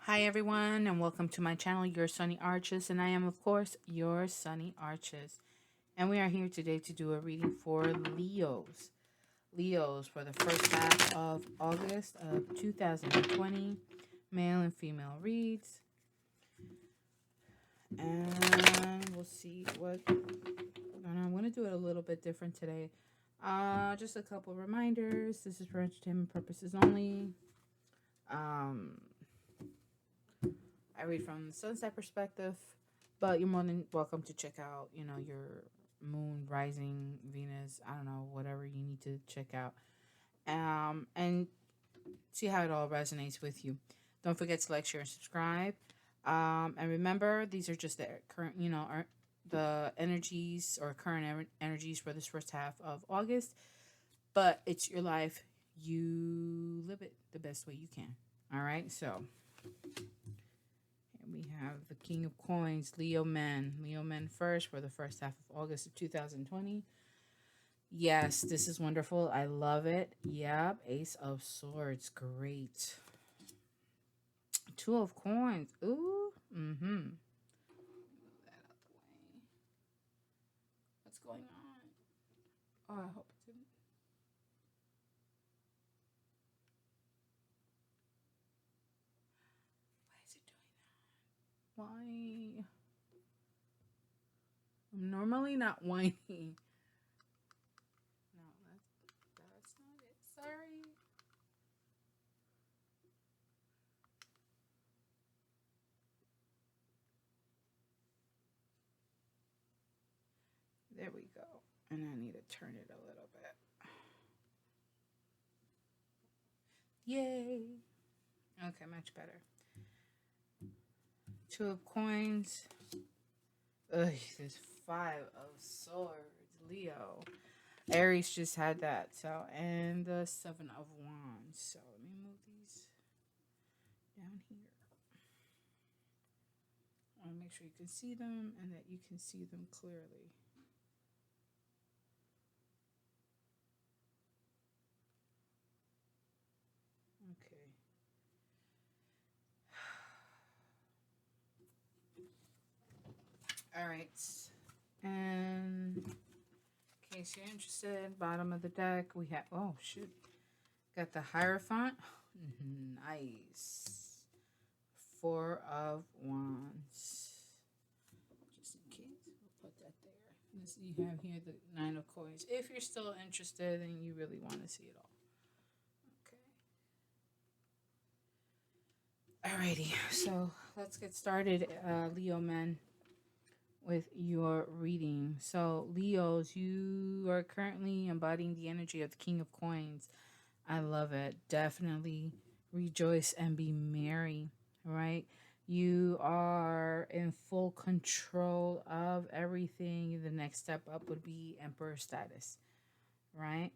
Hi everyone and welcome to my channel, Your Sunny Arches, and I am of course Your Sunny Arches. And we are here today to do a reading for Leos. Leos for the first half of August of 2020. Male and female reads. And we'll see what I'm going to do it a little bit different today. Just a couple reminders. This is for entertainment purposes only. Um, I read from the sunset perspective, but you're more than welcome to check out, your moon, rising, Venus, I don't know, whatever you need to check out. And see how it all resonates with you. Don't forget to like, share, and subscribe. And remember, these are just the current, the energies or current energies for this first half of August. But it's your life. You live it the best way you can. All right. So we have the King of Coins, Leo Men. Leo Men first for the first half of August of 2020. Yes, this is wonderful. I love it. Yep. Ace of Swords. Great. Two of Coins. Ooh. Mm-hmm. Move that out the way. What's going on? Oh, I hope it didn't. Why is it doing that? Why? I'm normally not whiny. No, that's not it. Sorry. There we go. And I need to turn it a little bit. Yay. Okay, much better. Two of Coins. Ugh, there's Five of Swords. Leo. Aries just had that. So, and the Seven of Wands. So, let me move these down here. I want to make sure you can see them and that you can see them clearly. Okay. All right. And in case you're interested, bottom of the deck, we have, oh, shoot. Got the Hierophant. Nice. Four of Wands. Just in case, we'll put that there. This, you have here the Nine of Coins. If you're still interested and you really want to see it all. Okay. Alrighty, so let's get started, Leo men, with your reading. So, Leos, you are currently embodying the energy of the King of Coins. I love it. Definitely rejoice and be merry, right? You are in full control of everything. The next step up would be Emperor status, right?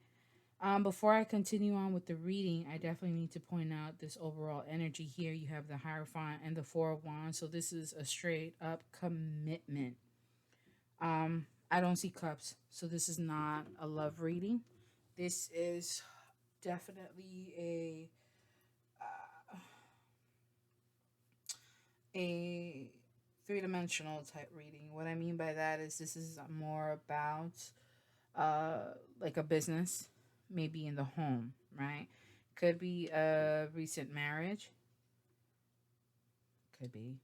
Before I continue on with the reading, I definitely need to point out this overall energy here. You have the Hierophant and the Four of Wands. So this is a straight up commitment. I don't see cups. So this is not a love reading. This is definitely a three-dimensional type reading. What I mean by that is this is more about like a business, maybe in the home, right? Could be a recent marriage. Could be.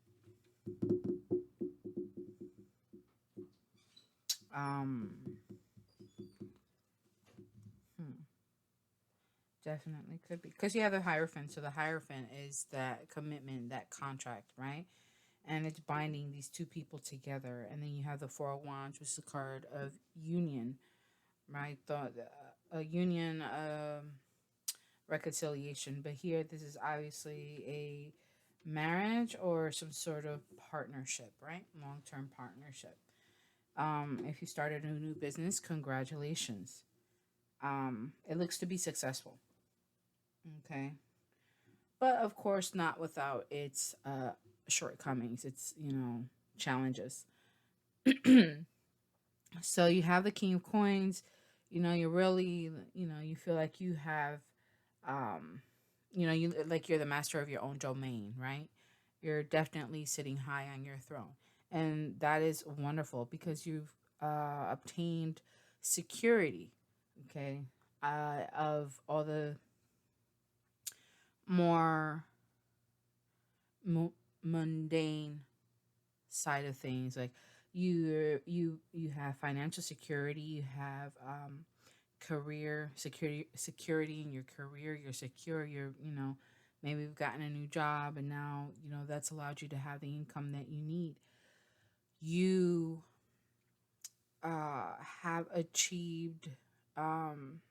Um, hmm, definitely could be because you have the Hierophant. So the Hierophant is that commitment, that contract, right? And it's binding these two people together. And then you have the Four of Wands, which is a card of union, right? A union, reconciliation. But here, this is obviously a marriage or some sort of partnership, right? Long term partnership. If you started a new business, congratulations. It looks to be successful. Okay. But of course, not without its shortcomings, its, challenges. So you have the King of Coins. You're really, you feel like you have, um, you like you're the master of your own domain, right? You're definitely sitting high on your throne. And that is wonderful because you've obtained security, okay, of all the more mu- mundane side of things. Like you have financial security, you have career security in your career. You're secure. Maybe you've gotten a new job, and now that's allowed you to have the income that you need. You have achieved um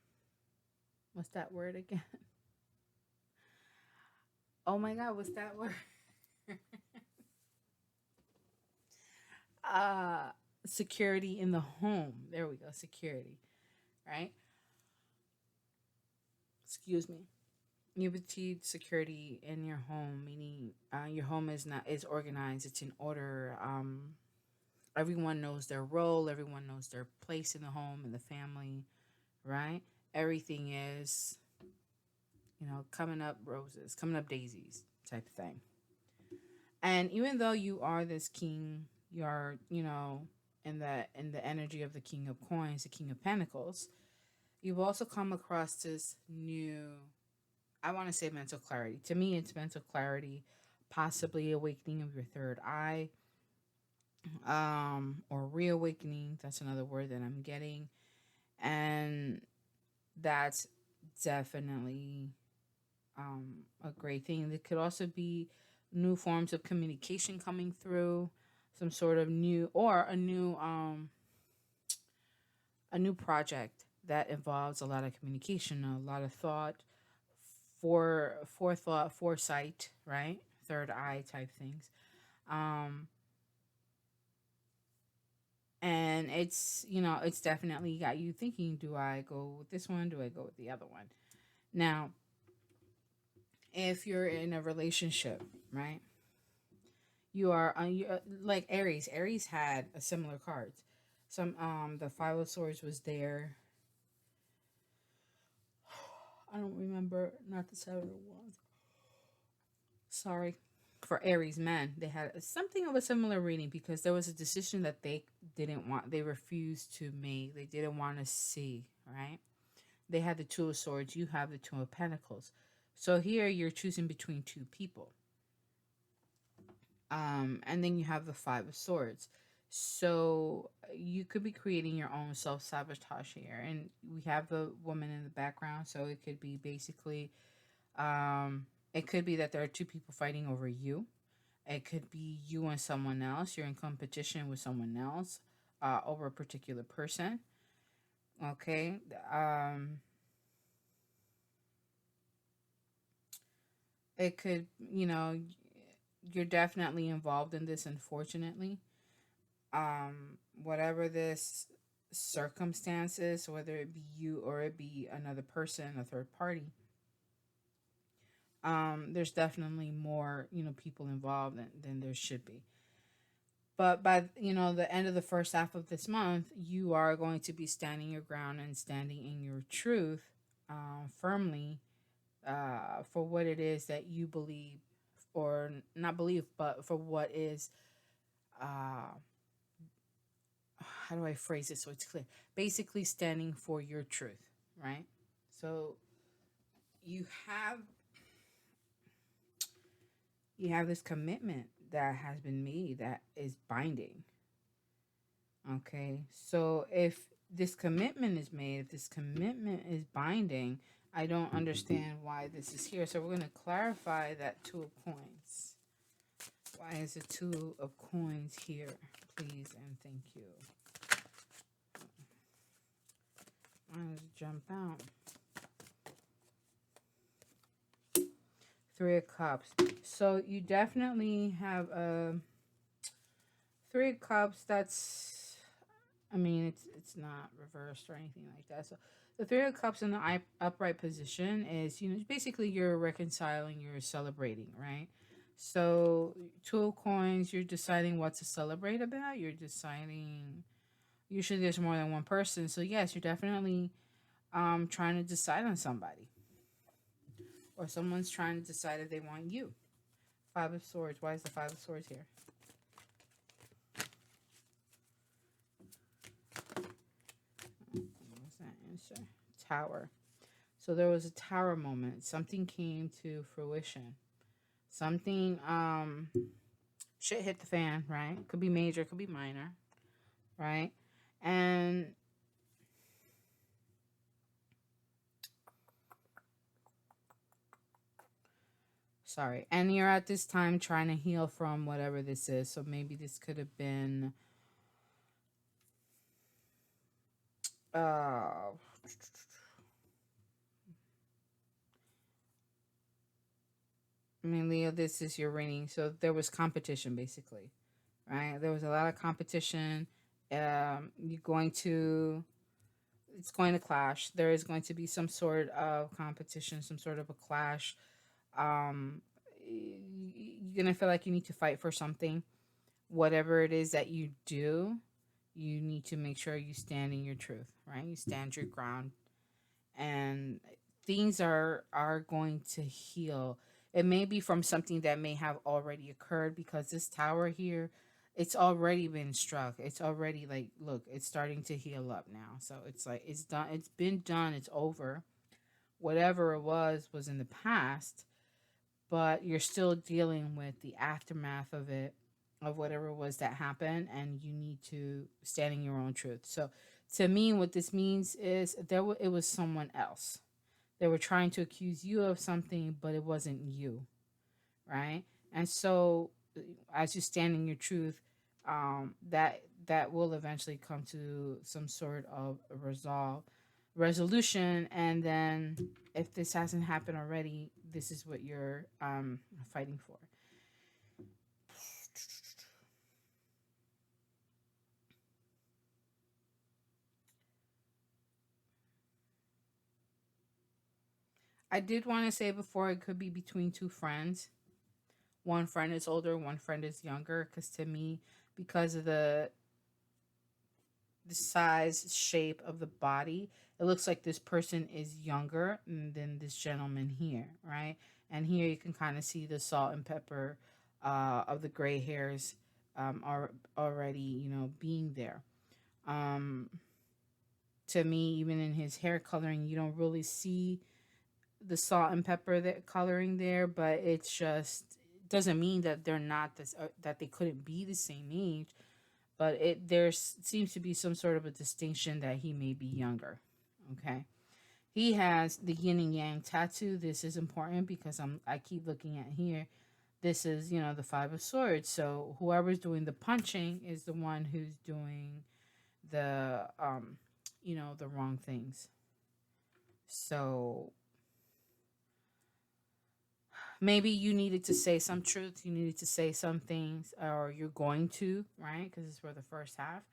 what's that word again? Oh my god, what's that word? uh Security in the home. There we go, security, right? Excuse me. You've achieved security in your home, meaning your home is organized, it's in order. Everyone knows their role, everyone knows their place in the home, in the family, right? Everything is, coming up roses, coming up daisies type of thing. And even though you are this king, you're, in the energy of the king of coins, the king of pentacles, you've also come across this new, I want to say mental clarity. To me, it's mental clarity, possibly awakening of your third eye, or reawakening. That's another word that I'm getting. And that's definitely a great thing. There could also be new forms of communication coming through, some sort of new or a new project that involves a lot of communication, a lot of thought, forethought, foresight, right? Third eye type things. Um, and it's definitely got you thinking, do I go with this one? Do I go with the other one? Now, if you're in a relationship, right? Like Aries. Aries had a similar cards. The Five of Swords was there. I don't remember, not the Seven of Wands. Sorry. For Aries men, they had something of a similar reading because there was a decision that they refused to make. They didn't want to see, right? They had the Two of Swords, you have the Two of Pentacles. So here you're choosing between two people. And then you have the Five of Swords. So you could be creating your own self sabotage here. And we have the woman in the background. So it could be basically, it could be that there are two people fighting over you. It could be you and someone else. You're in competition with someone else over a particular person. Okay. It could, you're definitely involved in this, unfortunately. Whatever this circumstances, whether it be you or it be another person, a third party, there's definitely more, people involved than there should be. But by the end of the first half of this month, you are going to be standing your ground and standing in your truth, firmly, for what it is that you believe, or not believe, but for what is, uh, how do I phrase it so it's clear? Basically, standing for your truth, right? So you have you have this commitment that has been made that is binding. Okay, so if this commitment is made, if this commitment is binding, I don't understand why this is here. So we're going to clarify that Two of Coins. Why is the Two of Coins here? Please and thank you. Why does it jump out? Three of Cups. So you definitely have a Three of Cups. That's, I mean, it's not reversed or anything like that. So the Three of Cups in the upright position is, basically you're reconciling, you're celebrating, right? So Two of Coins, you're deciding what to celebrate about. You're deciding. Usually, there's more than one person. So yes, you're definitely trying to decide on somebody, or someone's trying to decide if they want you Five of Swords. Why is the Five of Swords here? What's that answer? Tower. So there was a tower moment. Something came to fruition. Something shit hit the fan, right? Could be major, could be minor, right? And sorry. And you're at this time trying to heal from whatever this is. So maybe this could have been uh I mean, Leo, this is your reading. So there was competition, basically, right? There was a lot of competition. You're going to, it's going to clash. There is going to be some sort of competition, some sort of a clash. Um, you're going to feel like you need to fight for something. Whatever it is that you do, you need to make sure you stand in your truth, right? You stand your ground, and things are going to heal. It may be from something that may have already occurred, because this tower here, it's already been struck. It's already like, look, it's starting to heal up now. So it's like it's done. It's been done. It's over. Whatever it was in the past, but you're still dealing with the aftermath of it, of whatever it was that happened, and you need to stand in your own truth. So to me, what this means is it was someone else. They were trying to accuse you of something, but it wasn't you, right? And so as you stand in your truth, that will eventually come to some sort of resolution. And then if this hasn't happened already, this is what you're fighting for. I did want to say before, it could be between two friends. One friend is older, one friend is younger, because to me, because of the size, shape of the body, it looks like this person is younger than this gentleman here, right? And here you can kind of see the salt and pepper of the gray hairs are already, being there. Um, to me, even in his hair coloring, you don't really see the salt and pepper that coloring there, but it's just doesn't mean that they're not this that they couldn't be the same age, but it there seems to be some sort of a distinction that he may be younger. Okay, he has the yin and yang tattoo. This is important because I keep looking at here. This is the Five of Swords. So whoever's doing the punching is the one who's doing the the wrong things. So maybe you needed to say some truth, you needed to say some things, or you're going to, right? Because it's for the first half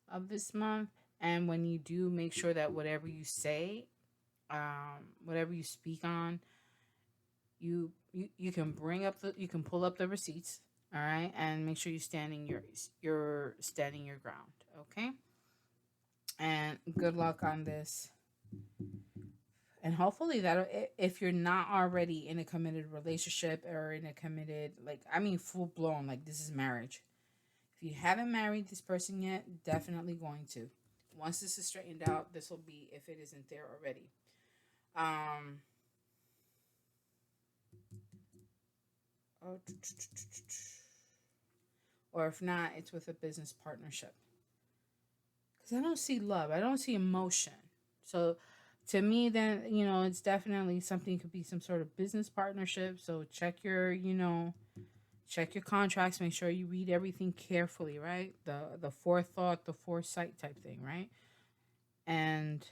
of this month. And when you do, make sure that whatever you say, whatever you speak on, you can you can pull up the receipts, all right, and make sure you're standing your ground, okay? And good luck on this. And hopefully that if you're not already in a committed relationship or in a committed, like, I mean, full blown, like, this is marriage. If you haven't married this person yet, definitely going to. Once this is straightened out, this will be, if it isn't there already. um oh, or if not, it's with a business partnership, because I don't see love, I don't see emotion. So to me, then, it's definitely something, could be some sort of business partnership. So check your contracts, make sure you read everything carefully, right? The forethought, the foresight type thing, right? And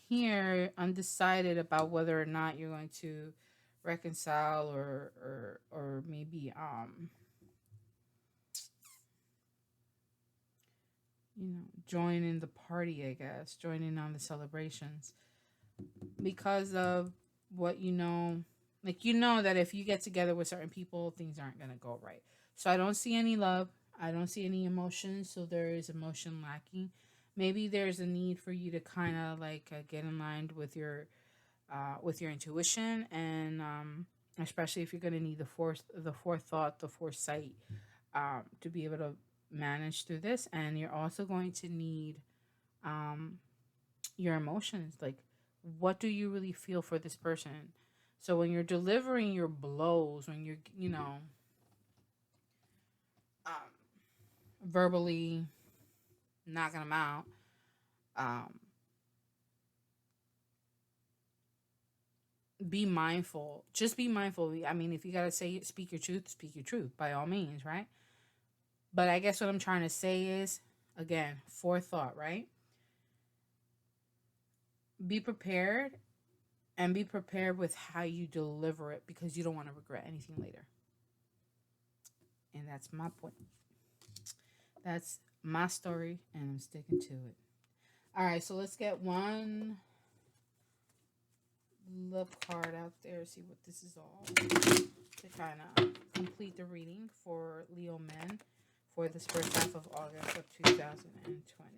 here, undecided about whether or not you're going to reconcile, or maybe join in the party, I guess, join in on the celebrations, because of what like, that if you get together with certain people, things aren't going to go right. So I don't see any love, I don't see any emotion, so there is emotion lacking. Maybe there's a need for you to kind of like get in line with your intuition, and especially if you're going to need the forethought, the foresight, to be able to manage through this. And you're also going to need um, your emotions. Like, what do you really feel for this person? So when you're delivering your blows, when you're, um, verbally knocking them out, um, be mindful. Just be mindful. I mean, if you gotta say speak your truth, speak your truth by all means, right? But I guess what I'm trying to say is, again, forethought, right? Be prepared, and be prepared with how you deliver it, because you don't want to regret anything later. And that's my point. That's my story, and I'm sticking to it. All right, so let's get one love card out there, see what this is all, to kind of complete the reading for Leo men for this first half of August of 2020.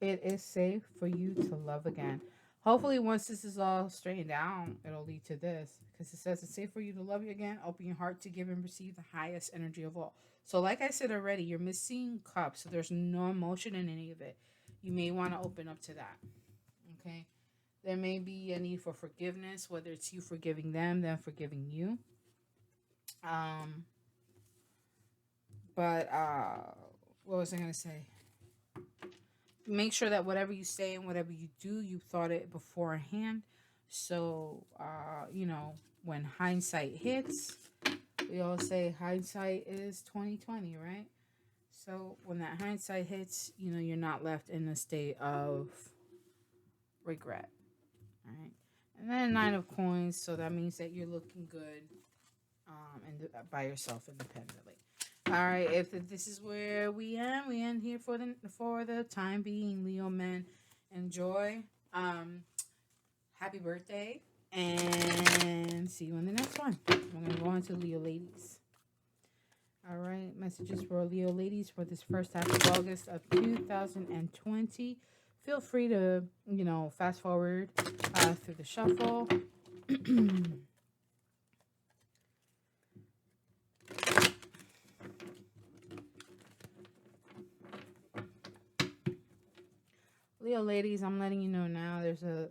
It is safe for you to love again. Hopefully, once this is all straightened out, it'll lead to this. Because it says it's safe for you to love you again. Open your heart to give and receive the highest energy of all. So, like I said already, you're missing cups. So, there's no emotion in any of it. You may want to open up to that. Okay. There may be a need for forgiveness, whether it's you forgiving them forgiving you. Um, but what was I going to say? Make sure that whatever you say and whatever you do, you thought it beforehand. So, when hindsight hits, we all say hindsight is 2020, right? So when that hindsight hits, you're not left in a state of regret, right? And then Nine of Coins, so that means that you're looking good, and by yourself independently. All right, if this is where we end here for the time being. Leo men, enjoy. Happy birthday, and see you in the next one. We're gonna go on to Leo ladies. All right, messages for Leo ladies for this first half of August of 2020. Feel free to fast forward through the shuffle. Leo ladies, I'm letting you know now, there's a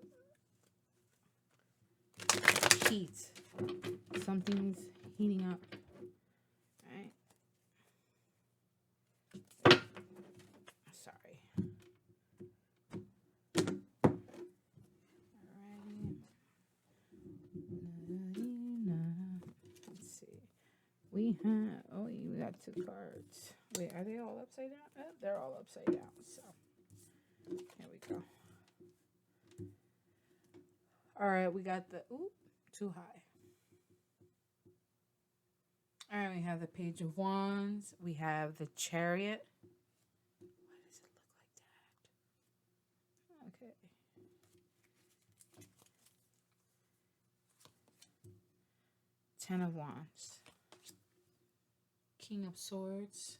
heat. Something's heating up. Alright. Sorry. Alrighty. Let's see. We got two cards. Wait, are they all upside down? Oh, they're all upside down. So here we go. All right, we got the too high. All right, we have the Page of Wands. We have the Chariot. Why does it look like that? Okay. Ten of Wands. King of Swords.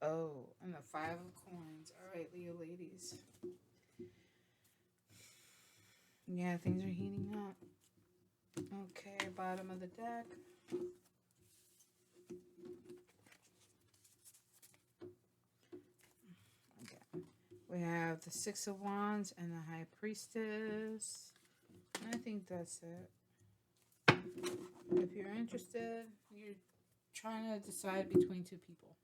Oh, and the Five of Coins. All right, Leo ladies. Yeah, things are heating up. Okay, bottom of the deck. Okay. We have the Six of Wands and the High Priestess. I think that's it. If you're interested, you're trying to decide between two people.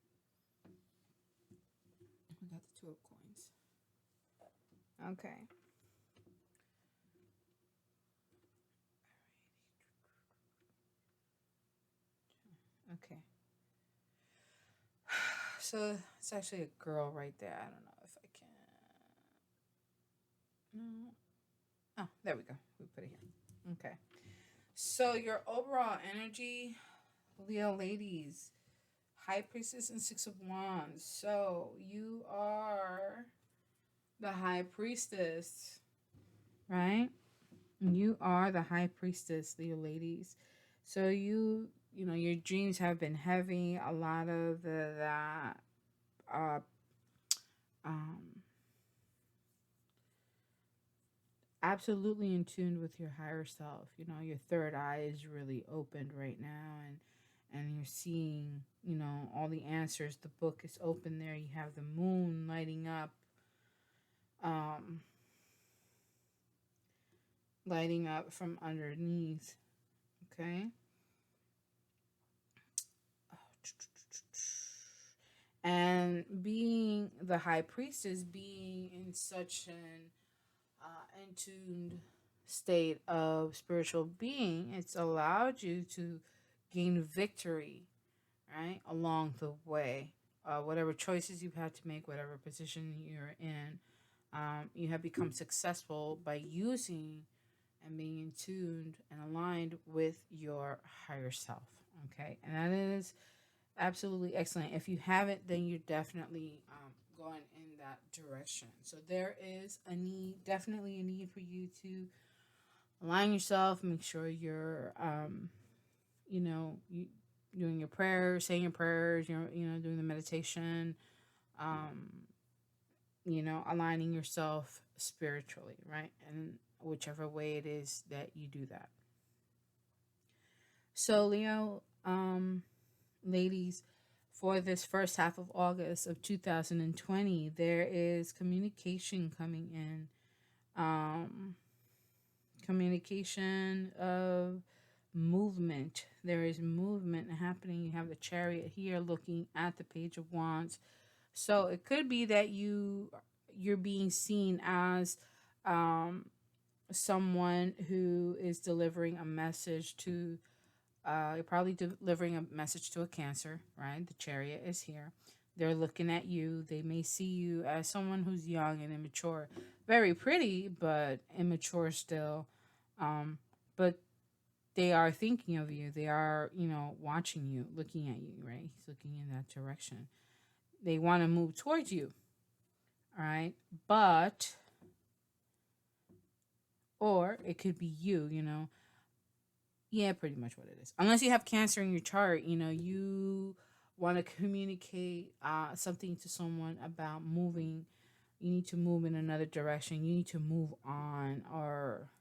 We got the Two of Coins. Okay. Okay. So it's actually a girl right there. I don't know if I can. No. Oh, there we go. We put it here. Okay. So your overall energy, Leo ladies, High Priestess and Six of Wands. So you are the High Priestess, right? You are the High Priestess, Leo ladies. So you your dreams have been heavy. A lot of that uh, um, absolutely in tune with your higher self. Your third eye is really opened right now, and you're seeing, all the answers. The book is open there. You have the moon um, lighting up from underneath. Okay. And being the high priestess, being in such an in tuned state of spiritual being, it's allowed you to gain victory, right, along the way. Whatever choices you've had to make, whatever position you're in, you have become successful by using and being in tuned and aligned with your higher self. Okay, and that is absolutely excellent. If you haven't, then you're definitely going in that direction. So there is a need, definitely a need for you to align yourself, make sure you're, you doing your prayers, saying your prayers, doing the meditation, um, aligning yourself spiritually, right? And whichever way it is that you do that. So, Leo, ladies, for this first half of August of 2020, there is communication coming in. Communication of movement. There is movement happening. You have the chariot here looking at the page of wands. So it could be that you're being seen as um, someone who is delivering a message to you're probably delivering a message to a Cancer, right? The chariot is here. They're looking at you. They may see you as someone who's young and immature, very pretty, but immature still. But they are thinking of you. They are, watching you, looking at you, right? He's looking in that direction. They want to move towards you, all right? But, or it could be you. Yeah, pretty much what it is. Unless you have Cancer in your chart, you want to communicate something to someone about moving. You need to move in another direction. You need to move on. Or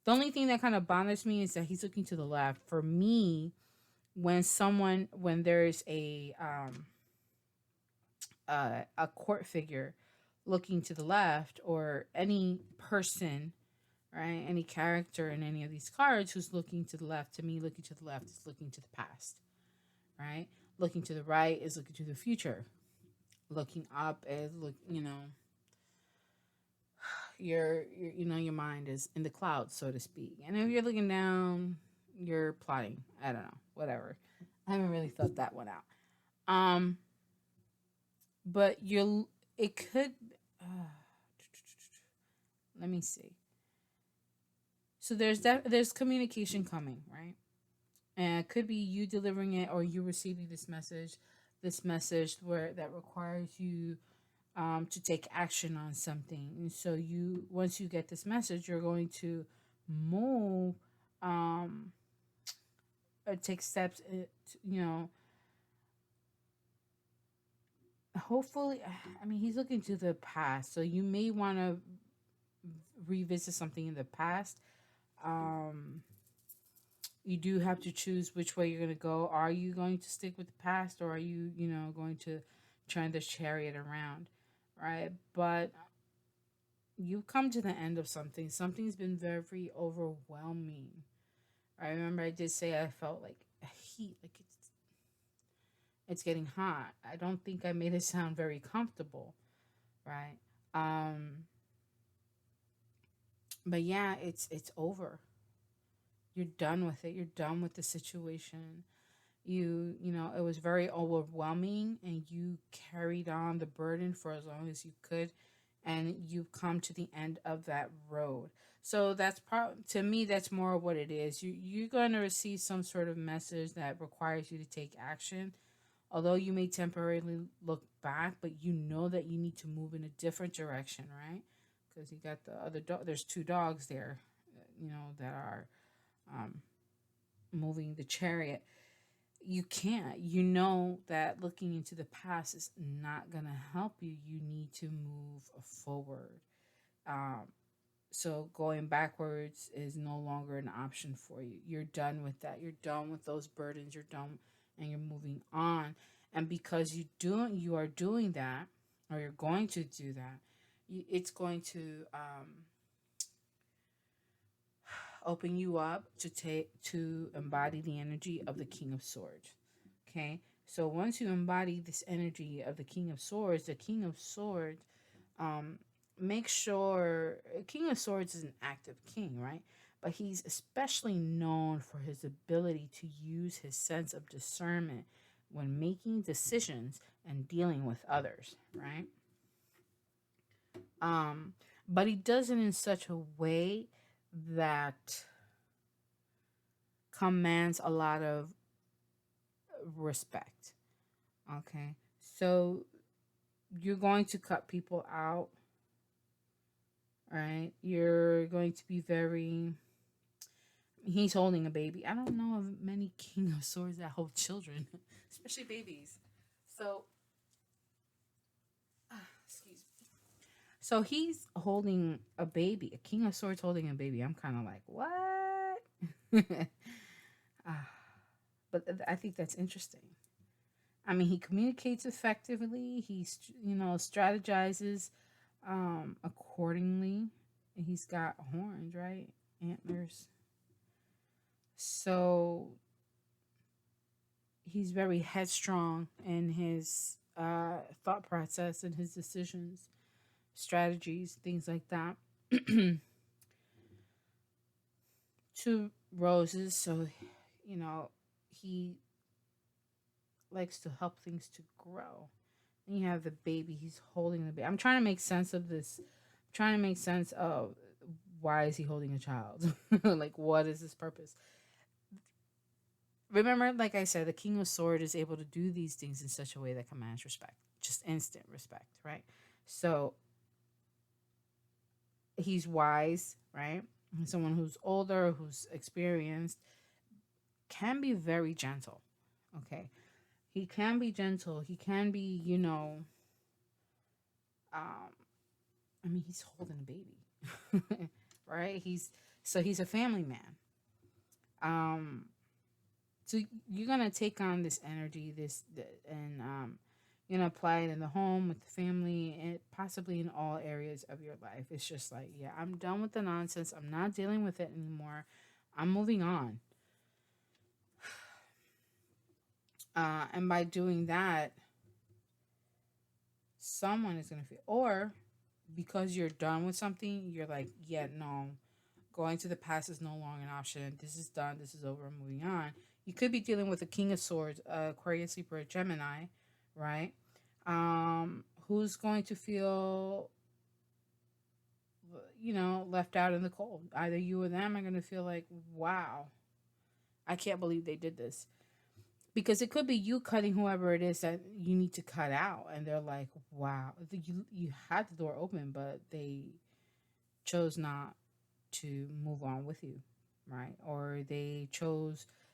the only thing that kind of bothers me is that he's looking to the left. For me, when there's a court figure looking to the left, or any person, right? Any character in any of these cards who's looking to the left, to me, looking to the left is looking to the past, right? Looking to the right is looking to the future. Looking up is your mind is in the clouds, so to speak. And if you're looking down, you're plotting. I don't know, whatever. I haven't really thought that one out. Um, but it could. Uh, let me see. So there's communication coming, right? And it could be you delivering it or you receiving this message where that requires you to take action on something. And so once you get this message, you're going to move, um, or take steps. Hopefully, I mean, he's looking to the past, so you may want to revisit something in the past. Um, you do have to choose which way you're going to go. Are you going to stick with the past, or are you, going to turn this chariot around, right? But you've come to the end of something. Something's been very overwhelming. I remember I did say I felt like a heat, like it's getting hot. I don't think I made it sound very comfortable, right? Um, but yeah, it's over. You're done with it. You're done with the situation. It was very overwhelming, and you carried on the burden for as long as you could, and you've come to the end of that road. So to me, that's more what it is. You're going to receive some sort of message that requires you to take action, although you may temporarily look back, but you know that you need to move in a different direction, right? Because you got the other dog. There's two dogs there, that are um, moving the chariot, you can't. You know that looking into the past is not going to help you. You need to move forward. Um, so going backwards is no longer an option for you. You're done with that. You're done with those burdens. You're done, and you're moving on. And because you are doing that, or you're going to do that, it's going to open you up to embody the energy of the King of Swords. Okay, so once you embody this energy of the King of Swords, um, make sure King of Swords is an active king, right? But he's especially known for his ability to use his sense of discernment when making decisions and dealing with others, right? Um, but he does it in such a way that commands a lot of respect. Okay, so you're going to cut people out, right? You're going to be very. He's holding a baby. I don't know of many King of Swords that hold children, especially babies. So, excuse me. So he's holding a baby, a King of Swords holding a baby. I'm kind of like, what? Ah, but I think that's interesting. I mean, he communicates effectively. He's, strategizes accordingly. He's got horns, right? Antlers. So he's very headstrong in his thought process and his decisions, strategies, things like that. Two roses, so he likes to help things to grow. And you have the baby, he's holding the baby. I'm trying to make sense of this. I'm trying to make sense of why is he holding a child? Like, what is his purpose? Remember, like I said, the King of Sword is able to do these things in such a way that commands respect, just instant respect, right? So he's wise, right? And someone who's older, who's experienced, can be very gentle. Okay, he can be gentle. He can be, um, I mean, he's holding a baby, right? He's a family man. Um, so you're gonna take on this energy, and apply it in the home with the family and possibly in all areas of your life. It's just like, yeah, I'm done with the nonsense. I'm not dealing with it anymore. I'm moving on. And by doing that, someone is gonna feel, or because you're done with something, you're like, yeah, no, going to the past is no longer an option. This is done. This is over. Moving on. You could be dealing with a King of Swords, Aquarius, Libra, Gemini, right? Who's going to feel, left out in the cold? Either you or them are going to feel like, wow, I can't believe they did this. Because it could be you cutting whoever it is that you need to cut out, and they're like, wow, you had the door open, but they chose not to move on with you, right? Or they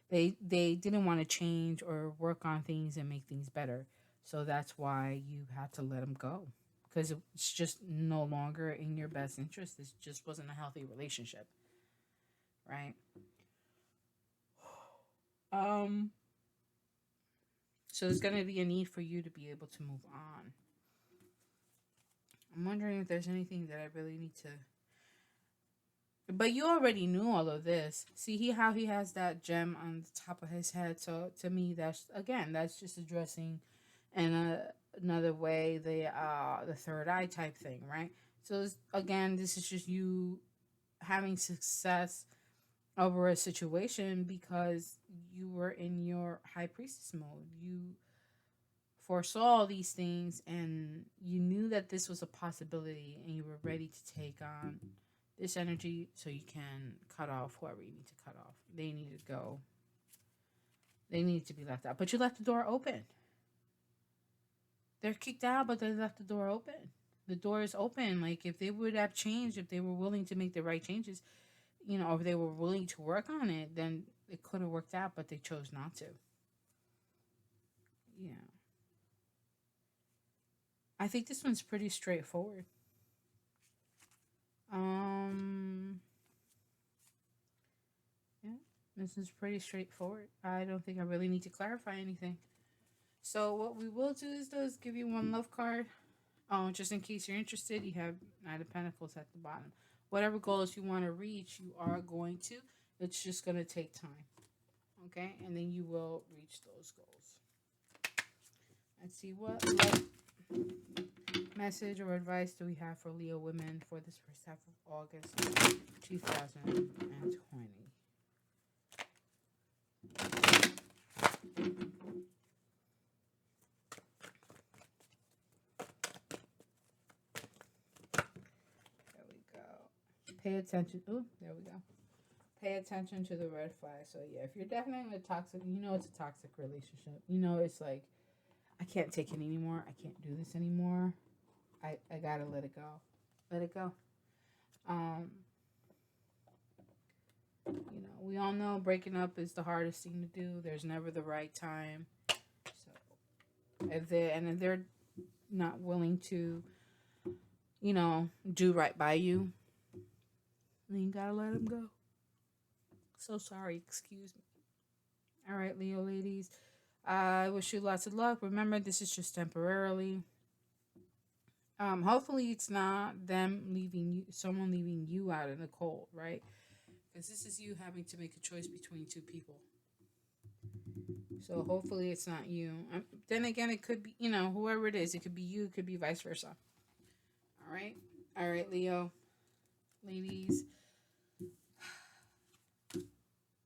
didn't want to change or work on things and make things better. So that's why you had to let them go, because it's just no longer in your best interest. It just wasn't a healthy relationship, right? Um so there's going to be a need for you to be able to move on. I'm wondering if there's anything that I really need to. But you already knew all of this. See how he has that gem on the top of his head. So to me, that's just addressing in another way the third eye type thing, right? So again, this is just you having success over a situation because you were in your high priestess mode. You foresaw these things and you knew that this was a possibility and you were ready to take on this energy so you can cut off whoever you need to cut off. They need to go. They need to be left out. But you left the door open. They're kicked out, but they left the door open. The door is open. Like, if they would have changed, if they were willing to make the right changes, or if they were willing to work on it, then it could have worked out, but they chose not to. Yeah. I think this one's pretty straightforward. Yeah, this is pretty straightforward. I don't think I really need to clarify anything. So what we will do is give you one love card. Oh, just in case you're interested, you have Knight of Pentacles at the bottom. Whatever goals you want to reach, you are going to. It's just going to take time. Okay? And then you will reach those goals. Let's see what message or advice do we have for Leo women for this first half of August 2020. There we go. Pay attention. Oh, there we go. Pay attention to the red flag. So yeah, if you're definitely in a toxic, you know it's a toxic relationship. You know it's like, I can't take it anymore. I can't do this anymore. I gotta let it go. Let it go. You know, we all know breaking up is the hardest thing to do. There's never the right time. So if they're not willing to, you know, do right by you, then you gotta let them go. So sorry, excuse me. All right, Leo ladies. I wish you lots of luck. Remember, this is just temporarily. Hopefully it's not them leaving you, someone leaving you out in the cold, right? Because this is you having to make a choice between two people. So hopefully it's not you. Then again, it could be, you know, whoever it is. It could be you. It could be vice versa. All right. All right, Leo. Ladies.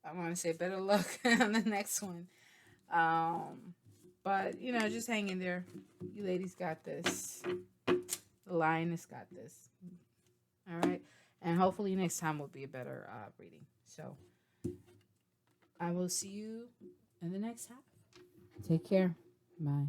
I want to say better luck on the next one. But, you know, just hang in there. You ladies got this. The lioness got this. All right. And hopefully next time will be a better reading. So I will see you in the next half. Take care. Bye.